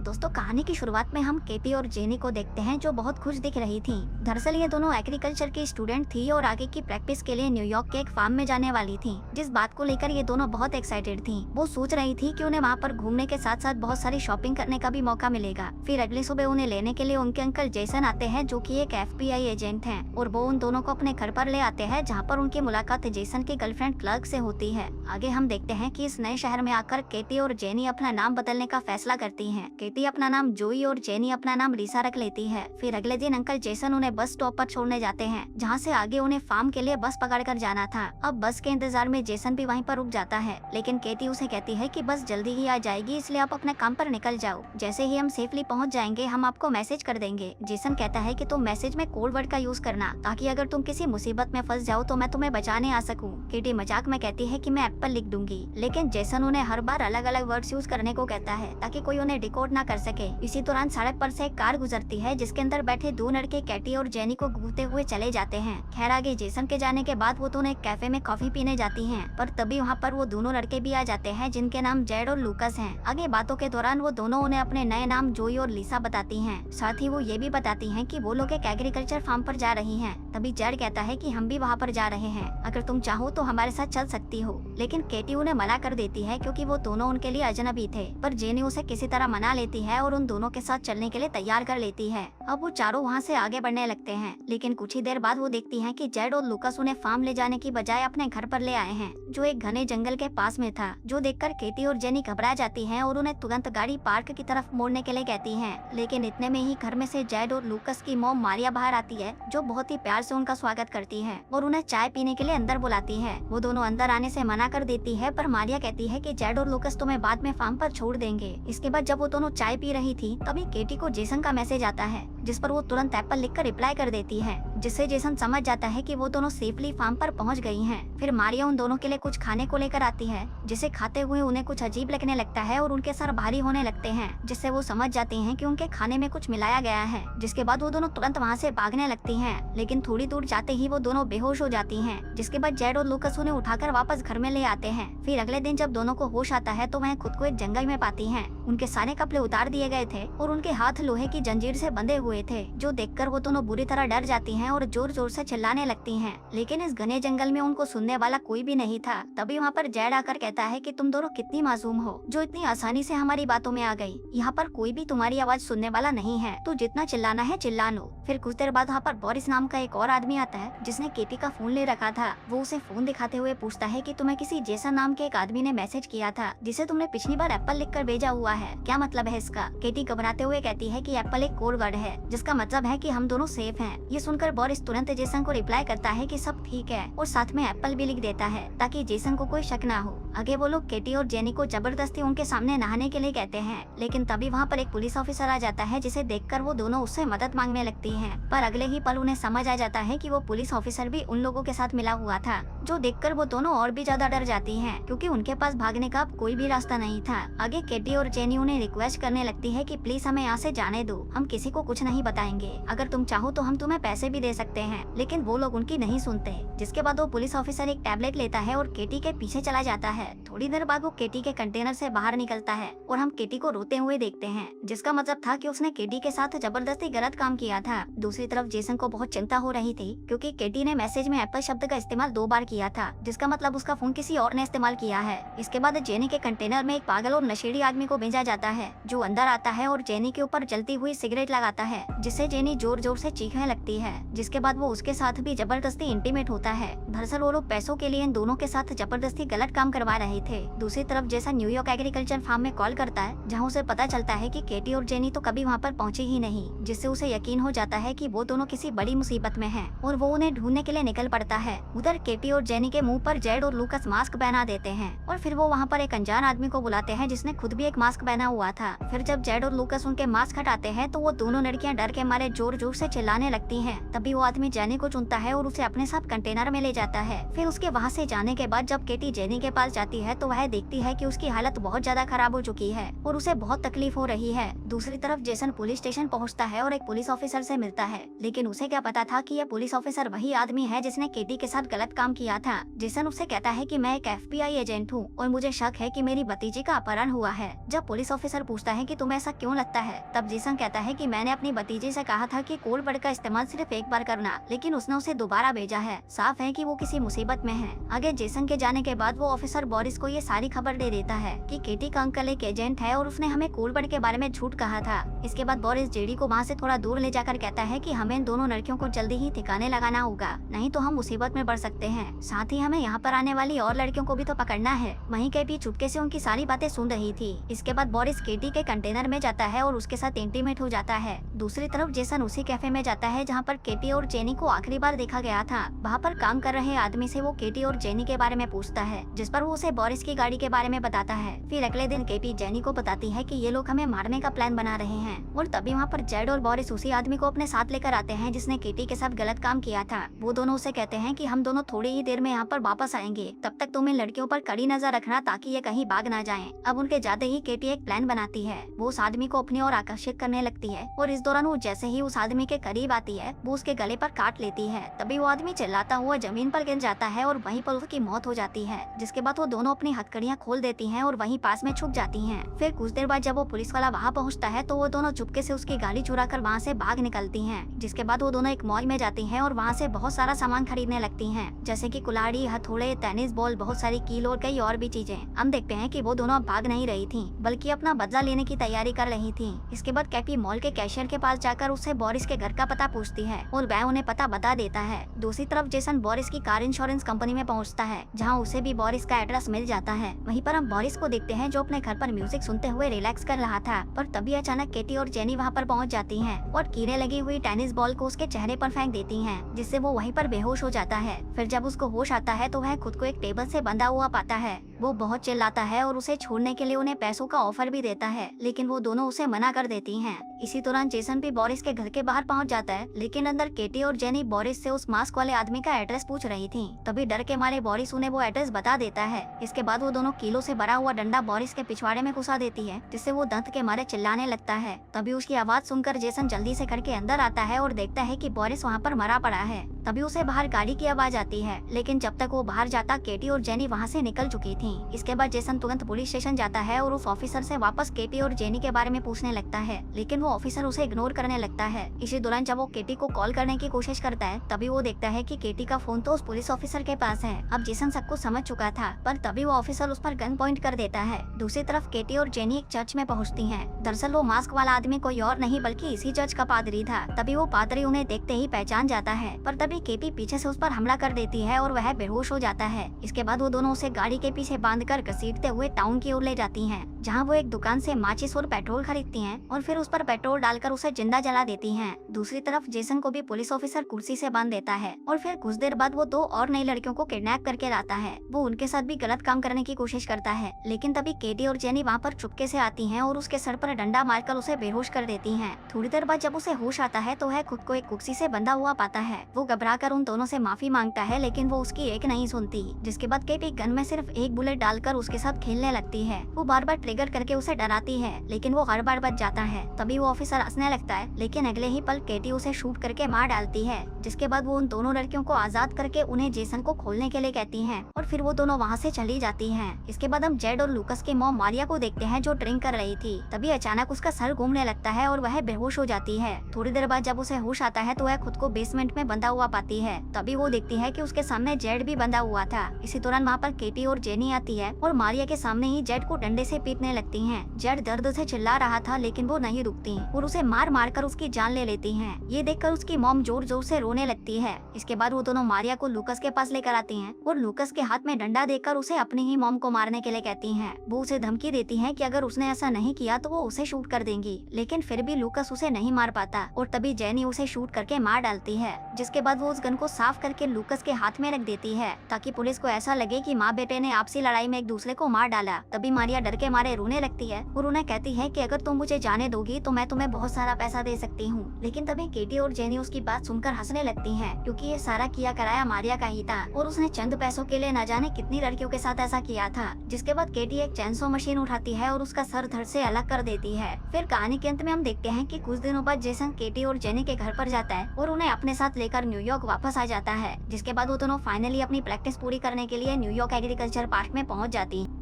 दोस्तों, कहानी की शुरुआत में हम केटी और जेनी को देखते हैं जो बहुत खुश दिख रही थी। दरअसल ये दोनों एग्रीकल्चर की स्टूडेंट थी और आगे की प्रैक्टिस के लिए न्यूयॉर्क के एक फार्म में जाने वाली थी। जिस बात को लेकर ये दोनों बहुत एक्साइटेड थी। वो सोच रही थी कि उन्हें वहाँ पर घूमने के साथ साथ बहुत सारी शॉपिंग करने का भी मौका मिलेगा। फिर अगली सुबह उन्हें लेने के लिए उनके अंकल जेसन आते हैं जो की एक FBI एजेंट है, और वो उन दोनों को अपने घर पर ले आते हैं जहाँ पर उनकी मुलाकात जेसन की गर्लफ्रेंड क्लर्क से होती है। आगे हम देखते हैं कि इस नए शहर में आकर केटी और जेनी अपना नाम बदलने का फैसला करती हैं। केटी अपना नाम जोई और जेनी अपना नाम रीसा रख लेती है। फिर अगले दिन अंकल जेसन उन्हें बस स्टॉप पर छोड़ने जाते हैं जहाँ से आगे उन्हें फार्म के लिए बस पकड़कर जाना था। अब बस के इंतजार में जेसन भी वहीं पर रुक जाता है, लेकिन केटी उसे कहती है कि बस जल्दी ही आ जाएगी, इसलिए आप अपने काम पर निकल जाओ। जैसे ही हम सेफली पहुँच जाएंगे हम आपको मैसेज कर देंगे। जेसन कहता है कि तुम मैसेज में कोड वर्ड का यूज करना, ताकि अगर तुम किसी मुसीबत में फंस जाओ तो मैं तुम्हें बचाने आ सकूं। केटी मजाक में कहती है कि मैं एप्पल लिख दूंगी, लेकिन जेसन उन्हें हर बार अलग अलग वर्ड्स यूज करने को कहता है ताकि कोई उन्हें डिकोड ना कर सके। इसी दौरान सड़क पर से एक कार गुजरती है जिसके अंदर बैठे दो लड़के केटी और जेनी को घूरते हुए चले जाते हैं। खैर आगे जेसन के जाने के बाद वो दोनों एक कैफे में कॉफी पीने जाती हैं, पर तभी वहाँ पर वो दोनों लड़के भी आ जाते हैं जिनके नाम जेड और लूकस हैं। आगे बातों के दौरान वो दोनों उन्हें अपने नए नाम जोई और लिसा बताती हैं। साथ ही वो ये भी बताती हैं कि वो लोग एक एग्रीकल्चर फार्म पर जा रही हैं। तभी जेड कहता है कि हम भी वहाँ पर जा रहे हैं, अगर तुम चाहो तो हमारे साथ चल सकती हो। लेकिन केटी उन्हें मना कर देती है क्योंकि वो दोनों उनके लिए अजनबी थे, पर जेनी उसे किसी तरह मना लेती है और उन दोनों के साथ चलने के लिए तैयार कर लेती है। अब वो चारों वहाँ से आगे बढ़ने लगते हैं, लेकिन कुछ ही देर बाद वो देखती हैं कि जेड और लूकस उन्हें फार्म ले जाने की बजाय अपने घर पर ले आए हैं, जो एक घने जंगल के पास में था। जो देखकर केटी और जेनी घबरा जाती हैं और उन्हें तुरंत गाड़ी पार्क की तरफ मोड़ने के लिए कहती हैं। लेकिन इतने में ही घर में से जेड और लूकस की मॉम मारिया बाहर आती है, जो बहुत ही प्यार से उनका स्वागत करती है और उन्हें चाय पीने के लिए अंदर बुलाती है। वो दोनों अंदर आने से मना कर देती है, पर मारिया कहती है कि जेड और लूकस तुम्हें बाद में फार्म पर छोड़ देंगे। इसके बाद जब वो दोनों चाय पी रही थी तभी केटी को जेसन का मैसेज आता है, जिस पर वो तुरंत एप्पल लिखकर रिप्लाई कर देती है, जिससे जेसन समझ जाता है कि वो दोनों सेफली फार्म पर पहुंच गई हैं। फिर मारिया उन दोनों के लिए कुछ खाने को लेकर आती है, जिसे खाते हुए उन्हें कुछ अजीब लगने लगता है और उनके सर भारी होने लगते हैं, जिससे वो समझ जाते हैं कि उनके खाने में कुछ मिलाया गया है। जिसके बाद वो दोनों तुरंत वहाँ से भागने लगती हैं, लेकिन थोड़ी दूर जाते ही वो दोनों बेहोश हो जाती हैं। जिसके बाद जेड और लूकस उन्हें उठाकर वापस घर में ले आते हैं। फिर अगले दिन जब दोनों को होश आता है तो वह खुद को एक जंगल में पाती हैं। उनके सारे कपड़े उतार दिए गए थे और उनके हाथ लोहे की जंजीर से बंधे हुए थे, जो देखकर वो दोनों बुरी तरह डर जाती हैं और जोर जोर से चिल्लाने लगती हैं। लेकिन इस घने जंगल में उनको सुनने वाला कोई भी नहीं था। तभी वहाँ पर जेड आकर कहता है कि तुम दोनों कितनी मासूम हो, जो इतनी आसानी से हमारी बातों में आ गई। यहाँ पर कोई भी तुम्हारी आवाज सुनने वाला नहीं है, तो जितना चिल्लाना है चिल्ला लो। फिर कुछ देर बाद वहाँ पर बोरिस नाम का एक और आदमी आता है, जिसने केटी का फोन ले रखा था। वो उसे फोन दिखाते हुए पूछता है कि तुम्हें किसी जेसन नाम के एक आदमी ने मैसेज किया था, जिसे तुमने पिछली बार एप्पल लिखकर भेजा हुआ है। क्या मतलब है इसका? केटी घबराते हुए कहती है कि एप्पल एक कोड वर्ड है, जिसका मतलब है कि हम दोनों सेफ हैं। ये सुनकर बोरिस तुरंत जेसन को रिप्लाई करता है कि सब ठीक है, और साथ में एप्पल भी लिख देता है ताकि जेसन को कोई शक ना हो। आगे वो लोग केटी और जेनी को जबरदस्ती उनके सामने नहाने के लिए कहते हैं, लेकिन तभी वहाँ पर एक पुलिस ऑफिसर आ जाता है, जिसे देखकर वो दोनों उससे मदद मांगने लगती हैं। पर अगले ही पल उन्हें समझ आ जाता है कि वो पुलिस ऑफिसर भी उन लोगों के साथ मिला हुआ था, जो देखकर वो दोनों और भी ज्यादा डर जाती हैं, क्योंकि उनके पास भागने का अब कोई भी रास्ता नहीं था। आगे केटी और जेनी उन्हें रिक्वेस्ट करने लगती है कि प्लीज हमें यहाँ से जाने दो, हम किसी को कुछ नहीं बताएंगे, अगर तुम चाहो तो हम तुम्हें पैसे भी दे सकते हैं। लेकिन वो लोग उनकी नहीं सुनते। जिसके बाद वो पुलिस ऑफिसर एक टैबलेट लेता है और केटी के पीछे चला जाता है। थोड़ी देर बाद वो केटी के कंटेनर से बाहर निकलता है और हम केटी को रोते हुए देखते हैं, जिसका मतलब था कि उसने केटी के साथ जबरदस्ती गलत काम किया था। दूसरी तरफ जेसन को बहुत चिंता हो रही थी, क्योंकि केटी ने मैसेज में एप्पल शब्द का इस्तेमाल 2 बार किया था, जिसका मतलब उसका फोन किसी और ने इस्तेमाल किया है। इसके बाद जेनी के कंटेनर में एक पागल और नशेड़ी आदमी को भेजा जाता है, जो अंदर आता है और जेनी के ऊपर जलती हुई सिगरेट लगाता है, जिससे जेनी जोर जोर से चीखने लगती है। जिसके बाद वो उसके साथ भी जबरदस्ती इंटीमेट होता है। दरअसल वो लोग पैसों के लिए इन दोनों के साथ जबरदस्ती गलत काम करवा रहे थे। दूसरी तरफ जैसा न्यूयॉर्क एग्रीकल्चर फार्म में कॉल करता है, जहाँ उसे पता चलता है कि केटी और जेनी तो कभी वहाँ पर पहुँचे ही नहीं, जिससे उसे यकीन हो जाता है कि वो दोनों किसी बड़ी मुसीबत में हैं और वो उन्हें ढूंढने के लिए निकल पड़ता है। उधर केटी और जेनी के मुंह पर जेड और लूकस मास्क पहना देते हैं और फिर वो वहाँ पर एक अनजान आदमी को बुलाते हैं, जिसने खुद भी एक मास्क पहना हुआ था। फिर जब जेड और लूकस उनके मास्क हटाते हैं तो वो दोनों लड़कियाँ डर के मारे जोर जोर से चिल्लाने लगती हैं। तभी वो आदमी जेनी को चुनता है और उसे अपने साथ कंटेनर में ले जाता है। फिर उसके वहाँ से जाने के बाद जब केटी जेनी के पास जाती है तो वह देखती है कि उसकी हालत बहुत ज्यादा खराब हो चुकी है और उसे बहुत तकलीफ हो रही है। दूसरी तरफ जेसन पुलिस स्टेशन पहुंचता है और एक पुलिस ऑफिसर से मिलता है, लेकिन उसे क्या पता था कि यह पुलिस ऑफिसर वही आदमी है जिसने केटी के साथ गलत काम किया था। जेसन उससे कहता है कि मैं एक FBI एजेंट हूँ और मुझे शक है कि मेरी भतीजी का अपहरण हुआ है। जब पुलिस ऑफिसर पूछता है कि तुम्हें ऐसा क्यों लगता है, तब जेसन कहता है कि मैंने अपनी भतीजी से कहा था कि कोड वर्ड का इस्तेमाल सिर्फ एक बार करना, लेकिन उसने उसे दोबारा भेजा है। साफ है कि वो किसी मुसीबत में है। आगे जेसन के जाने के बाद वो ऑफिसर बोरिस को ये सारी खबर दे देता है कि केटी का अंकल एक एजेंट है और उसने हमें कोड वर्ड के बारे में झूठ कहा था। इसके बाद बोरिस जेडी को वहाँ से थोड़ा दूर ले जाकर कहता है कि हमें इन दोनों लड़कियों को जल्दी ही ठिकाने लगाना होगा, नहीं तो हम मुसीबत में पड़ सकते हैं। साथ ही हमें यहाँ पर आने वाली और लड़कियों को भी तो पकड़ना है। वहीं केटी चुपके से उनकी सारी बातें सुन रही थी। इसके बाद बोरिस केटी के कंटेनर में जाता है और उसके साथ इंटीमेट हो जाता है। दूसरी तरफ जेसन उसी कैफे में जाता है जहाँ पर केटी और जेनी को आखिरी बार देखा गया था। वहाँ पर काम कर रहे आदमी से वो केटी और जेनी के बारे में पूछता है, जिस पर वो उसे बोरिस की गाड़ी के बारे में बताता है। फिर अगले दिन केटी जेनी को बताती है कि ये लोग हमें मारने का प्लान बना रहे हैं और तभी वहाँ पर जेड और बोरिस उसी आदमी को अपने साथ लेकर आते हैं जिसने केटी के साथ गलत काम किया था। वो दोनों उसे कहते हैं कि हम दोनों थोड़ी ही देर में यहाँ पर वापस आएंगे, तब तक तुम इन लड़कियों पर कड़ी नजर रखना ताकि ये कहीं भाग ना जाएं। अब उनके जाते ही केटी एक प्लान बनाती है। वो उस आदमी को अपनी ओर आकर्षित करने लगती है और इस दौरान वो जैसे ही उस आदमी के करीब आती है वो उसके गले पर काट लेती है। तभी वो आदमी चिल्लाता हुआ जमीन पर गिर जाता है और वहीं पर उसकी मौत हो जाती है। जिसके बाद वो दोनों अपनी हथकड़ियाँ खोल देती हैं और वहीं पास में छुप जाती हैं। फिर कुछ देर बाद जब वो पुलिस वाला वहाँ पहुँचता है तो वो दोनों चुपके से उसकी गाड़ी चुरा कर वहाँ से भाग निकलती हैं। जिसके बाद वो दोनों एक मॉल में जाती हैं और वहाँ से बहुत सारा सामान खरीदने लगती हैं, जैसे कि कुल्हाड़ी, हथौड़े, टेनिस बॉल, बहुत सारी कील और कई और भी चीजें। हम देखते हैं कि वो दोनों अब भाग नहीं रही थी बल्कि अपना बदला लेने की तैयारी कर रही थी। इसके बाद कैपी मॉल के कैशियर के पास जाकर उससे बोरिस के घर का पता पूछती है और वह उन्हें पता बता देता है। दूसरी तरफ जेसन बोरिस की कार इंश्योरेंस कंपनी में पहुंचता है जहां उसे भी बोरिस का एड्रेस मिल जाता है। वहीं पर हम बोरिस को देखते हैं जो अपने घर पर म्यूजिक सुनते हुए रिलैक्स कर रहा था, पर तभी अचानक केटी और जेनी वहां पर पहुंच जाती हैं और कीड़े लगी हुई टेनिस बॉल को उसके चेहरे पर फेंक देती हैं, जिससे वो वहीं पर बेहोश हो जाता है। फिर जब उसको होश आता है तो वह खुद को एक टेबल से बंधा हुआ पाता है। वो बहुत चिल्लाता है और उसे छोड़ने के लिए उन्हें पैसों का ऑफर भी देता है, लेकिन वो दोनों उसे मना कर देती हैं। इसी दौरान जेसन भी बोरिस के घर के बाहर पहुंच जाता है, लेकिन अंदर केटी और जेनी बोरिस से उस मास्क वाले आदमी का एड्रेस पूछ रही थी। तभी डर के मारे बोरिस उन्हें वो एड्रेस बता देता है। इसके बाद वो दोनों कीलों से भरा हुआ डंडा बोरिस के पिछवाड़े में घुसा देती है, जिससे वो दंत के मारे चिल्लाने लगता है। तभी उसकी आवाज सुनकर जेसन जल्दी से घर के अंदर आता है और देखता है कि बोरिस वहाँ पर मरा पड़ा है। तभी उसे बाहर गाड़ी की आवाज आती है, लेकिन जब तक वो बाहर जाता केटी और जेनी वहाँ से निकल चुकी थी। इसके बाद जेसन तुरंत पुलिस स्टेशन जाता है और उस ऑफिसर से वापस केटी और जेनी के बारे में पूछने लगता है, लेकिन वो ऑफिसर उसे इग्नोर करने लगता है। इसी दौरान जब वो केटी को कॉल करने की कोशिश करता है तभी वो देखता है कि केटी का फोन तो उस पुलिस ऑफिसर के पास है। अब जेसन सब कुछ समझ चुका था, पर तभी वो ऑफिसर उस पर गन पॉइंट कर देता है। दूसरी तरफ केटी और जेनी एक चर्च में पहुँचती है। दरअसल वो मास्क वाला आदमी कोई और नहीं बल्कि इसी चर्च का पादरी था। तभी वो पादरी उन्हें देखते ही पहचान जाता है, पर तभी केटी पीछे से उस पर हमला कर देती है और वह बेहोश हो जाता है। इसके बाद वो दोनों उसे गाड़ी के पीछे बांधकर घसीटते हुए टाउन की ओर ले जाती हैं, जहां वो एक दुकान से माचिस और पेट्रोल खरीदती हैं और फिर उस पर पेट्रोल डालकर उसे जिंदा जला देती हैं। दूसरी तरफ जेसन को भी पुलिस ऑफिसर कुर्सी से बांध देता है और फिर कुछ देर बाद वो 2 और नई लड़कियों को किडनैप करके लाता है। वो उनके साथ भी गलत काम करने की कोशिश करता है, लेकिन तभी केटी और जेनी वहाँ पर चुपके से आती हैं और उसके सर पर डंडा मारकर उसे बेहोश कर देती हैं। थोड़ी देर बाद जब उसे होश आता है तो वह खुद को एक कुर्सी से बंधा हुआ पाता है। वो घबराकर उन दोनों से माफी मांगता है, लेकिन वो उसकी एक नहीं सुनती। जिसके बाद केटी गन में सिर्फ एक बुलेट डालकर उसके साथ खेलने लगती है। वो बार बार ट्रिगर करके उसे डराती है, लेकिन वो हर बार बच जाता है। तभी वो ऑफिसर हंसने लगता है, लेकिन अगले ही पल केटी उसे शूट करके मार डालती है। जिसके बाद वो उन दोनों लड़कियों को आजाद करके उन्हें जेसन को खोलने के लिए कहती हैं और फिर वो दोनों वहाँ से चली जाती हैं। इसके बाद हम जेड और लूकस की मॉम मारिया को देखते हैं जो ड्रिंक कर रही थी। तभी अचानक उसका सर घूमने लगता है और वह बेहोश हो जाती है। थोड़ी देर बाद जब उसे होश आता है तो वह खुद को बेसमेंट में बंधा हुआ पाती है। तभी वो देखती है कि उसके सामने जेड भी बंधा हुआ था। इसी दौरान वहाँ पर केटी और जेनी आती है और मारिया के सामने ही जेड को डंडे से पीटने लगती हैं। जेड दर्द से चिल्ला रहा था, लेकिन वो नहीं रुकती और उसे मार मार कर उसकी जान ले लेती हैं। ये देखकर उसकी मॉम जोर जोर से रोने लगती है। इसके बाद वो दोनों मारिया को लूकस के पास लेकर आती हैं और लूकस के हाथ में डंडा देकर उसे अपनी ही मॉम को मारने के लिए कहती हैं। वो उसे धमकी देती हैं कि अगर उसने ऐसा नहीं किया तो वो उसे शूट कर देंगी, लेकिन फिर भी लूकस उसे नहीं मार पाता और तभी जेनी उसे शूट करके मार डालती है। जिसके बाद वो उस गन को साफ करके लूकस के हाथ में रख देती है ताकि पुलिस को ऐसा लगे कि माँ बेटे ने आपसी लड़ाई में एक दूसरे को मार डाला। तभी मारिया डर के मारे में रोने लगती है और उन्हें कहती है कि अगर तुम मुझे जाने दोगी तो मैं तुम्हें बहुत सारा पैसा दे सकती हूँ। लेकिन तभी केटी और जेनी उसकी बात सुनकर हंसने लगती हैं, क्योंकि ये सारा किया कराया मारिया का ही था और उसने चंद पैसों के लिए न जाने कितनी लड़कियों के साथ ऐसा किया था। जिसके बाद केटी एक चैनसो मशीन उठाती है और उसका सर धड़ से अलग कर देती है। फिर कहानी के अंत में हम देखते हैं कि कुछ दिनों बाद जेसन केटी और जेनी के घर पर जाता है और उन्हें अपने साथ लेकर न्यूयॉर्क वापस आ जाता है। जिसके बाद वो दोनों फाइनली अपनी प्रैक्टिस पूरी करने के लिए न्यूयॉर्क एग्रीकल्चर पार्क में पहुंच जाती हैं।